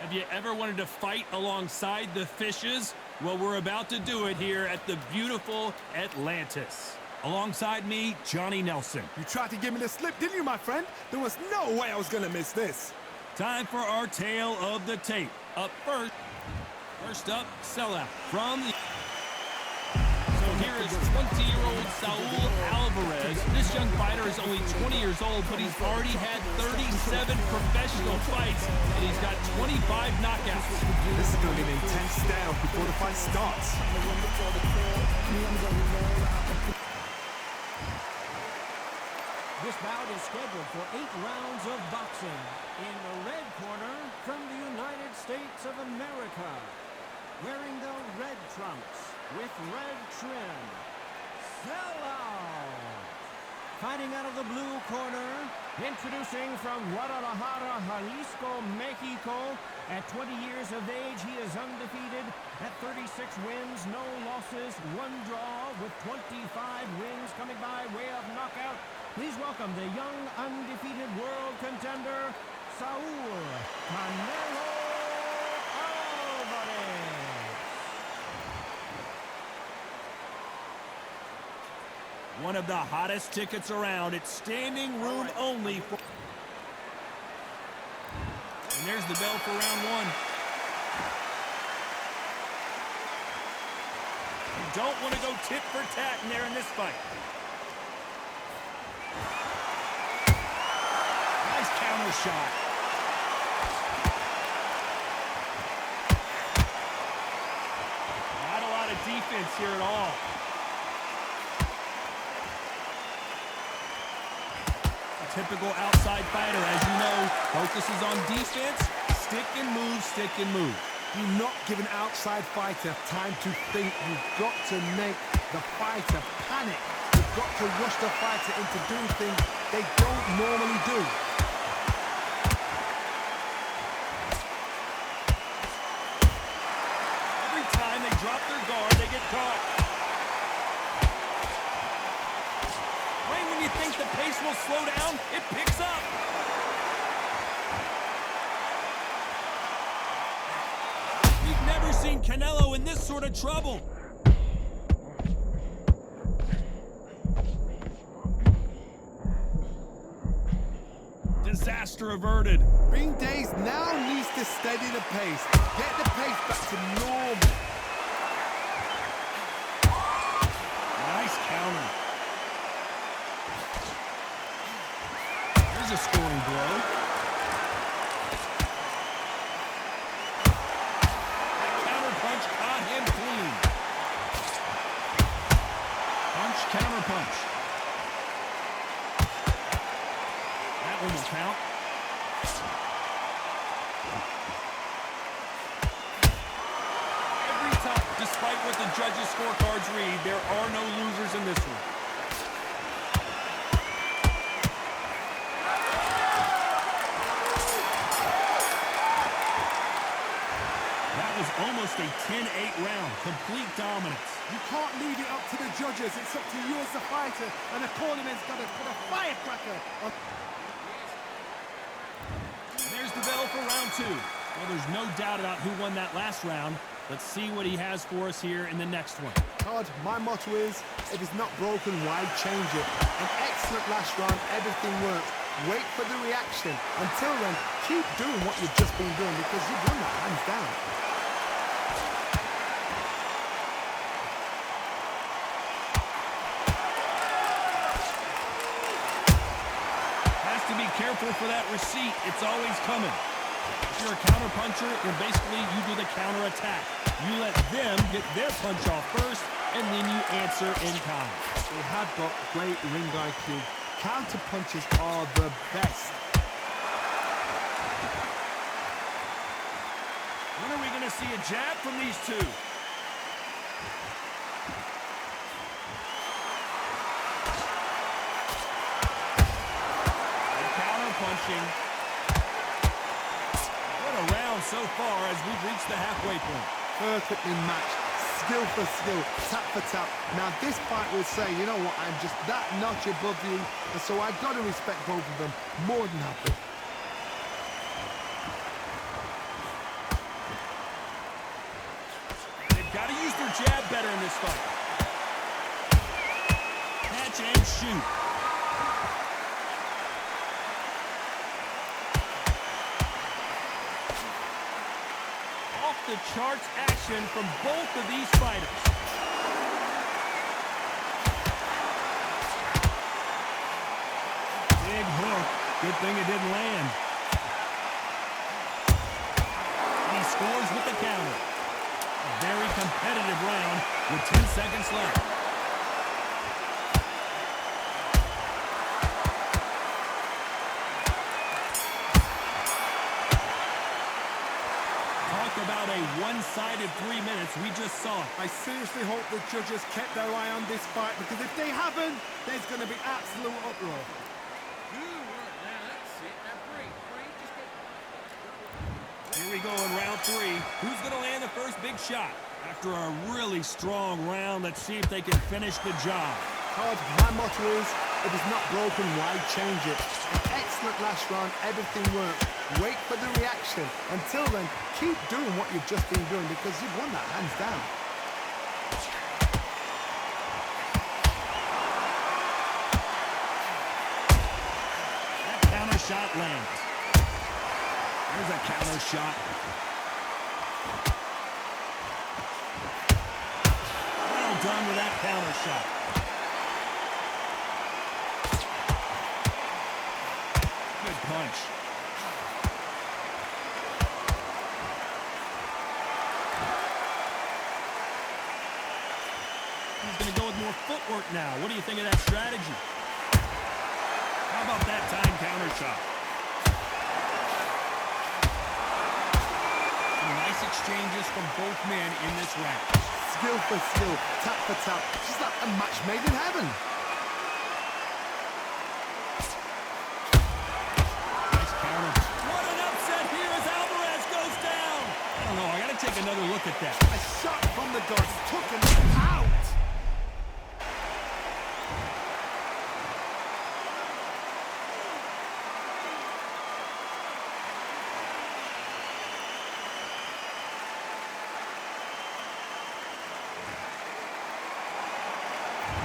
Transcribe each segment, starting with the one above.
Have you ever wanted to fight alongside the fishes? Well, we're about to do it here at the beautiful Atlantis. Alongside me, Johnny Nelson. You tried to give me the slip, didn't you, my friend? There was no way I was gonna miss this. Time for our tale of the tape. Up first up, sellout from the... So here is 20-year-old Saul Alvarez. This young fighter is only 20 years old, but he's already had 37 professional fights, and he's got 25 knockouts. This is gonna be an intense stare before the fight starts. This bout is scheduled for 8 rounds of boxing. In the red corner, from the United States of America, wearing the red trunks with red trim, Sellout. Fighting out of the blue corner, introducing from Guadalajara, Jalisco, Mexico. At 20 years of age, he is undefeated at 36 wins, no losses, 1 draw, with 25 wins coming by way of knockout. Please welcome the young, undefeated world contender, Saul Canelo Alvarez. One of the hottest tickets around. It's standing room only. And there's the bell for round 1. You don't want to go tit for tat in there in this fight. Nice counter shot. Not a lot of defense here at all. Typical outside fighter, as you know, focuses on defense, stick and move. Do not give an outside fighter time to think. You've got to make the fighter panic. You've got to rush the fighter into doing things they don't normally do. Every time they drop their guard, they get caught. When you think the pace will slow down, it picks up. We've never seen Canelo in this sort of trouble. Disaster averted. Green Days now needs to steady the pace. Get the pace back to normal. Nice counter. A scoring blow. That counter punch caught him clean. Punch, counter punch. That one will count. Every time, despite what the judges' scorecards read, there are no losers in this one. Almost a 10-8 round, complete dominance. You can't leave it up to the judges. It's up to you as the fighter, and the cornerman's got to put a firecracker on. There's the bell for round 2. Well, there's no doubt about who won that last round. Let's see what he has for us here in the next one. Todd, my motto is, if it's not broken, why change it? An excellent last round, everything works. Wait for the reaction. Until then, keep doing what you've just been doing, because you've won that hands down. Careful for that receipt. It's always coming. If you're a counter puncher, then basically you do the counter attack. You let them get their punch off first, and then you answer in kind. They have got great ring IQ. Counter punches are the best. When are we going to see a jab from these two? Punching. What a round so far as we've reached the halfway point. Perfectly matched, skill for skill, tap for tap. Now this fight will say, you know what, I'm just that notch above you, and so I've got to respect both of them more than happy. fighter in this fight. Catch and shoot. Off the charts action from both of these fighters. Big hook. Good thing it didn't land. He scores with the counter. A very competitive round with 10 seconds left. Talk about a one-sided 3 minutes. We just saw it. I seriously hope the judges kept their eye on this fight, because if they haven't, there's going to be absolute uproar. Here we go in round 3. Who's going to land the first big shot? After a really strong round, let's see if they can finish the job. Todd, my motto is, if it's not broken, why change it? An excellent last round, everything worked. Wait for the reaction. Until then, keep doing what you've just been doing, because you've won that hands down. That counter shot lands. There's a counter shot. Well done with that counter shot. Good punch. He's going to go with more footwork now. What do you think of that strategy? How about that time counter shot? Nice exchanges from both men in this round. Skill for skill, tap for tap. Just like a match made in heaven. Nice counter. What an upset here as Alvarez goes down. I don't know. I got to take another look at that. A shot from the guts took him out.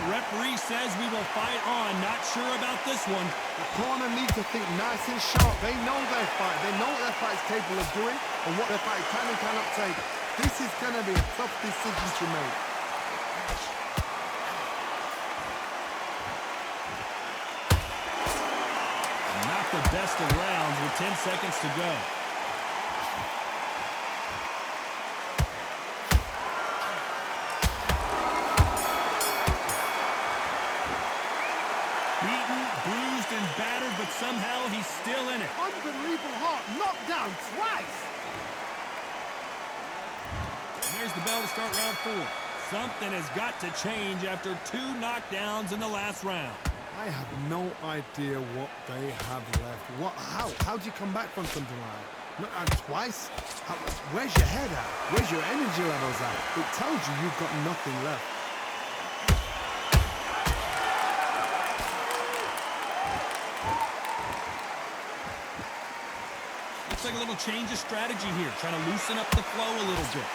Referee says we will fight on. Not sure about this one. The corner needs to think nice and sharp. They know their fight. They know what their fight is capable of doing and what their fight can and cannot take. This is going to be a tough decision to make. Not the best of rounds with 10 seconds to go. And battered, but somehow he's still in it. Unbelievable heart, knocked down twice. And there's the bell to start round 4. Something has got to change after 2 knockdowns in the last round. I have no idea what they have left. How do you come back from something like that? Twice? Where's your head at? Where's your energy levels at? It tells you you've got nothing left. Looks like a little change of strategy here, trying to loosen up the flow a little bit.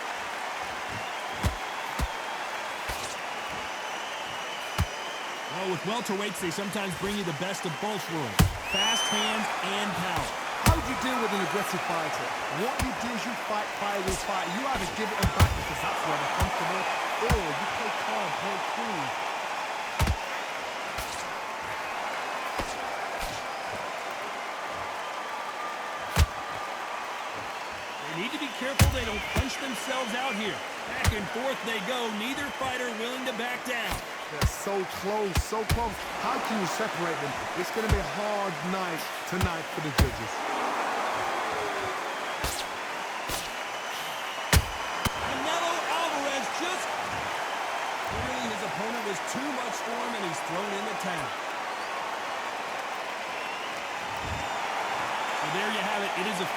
Well, with welterweights, they sometimes bring you the best of both worlds. Fast hands and power. How do you deal with an aggressive fighter? What you do is you fight fire with fire. You either give it them back because that's where they're comfortable, or you play calm, play cool. Need to be careful they don't punch themselves out here. Back and forth they go, neither fighter willing to back down. They're so close, so close. How can you separate them? It's going to be a hard night tonight for the judges. Canelo Alvarez just... Clearly his opponent was too much for him and he's thrown in the towel. So there you have it. It is a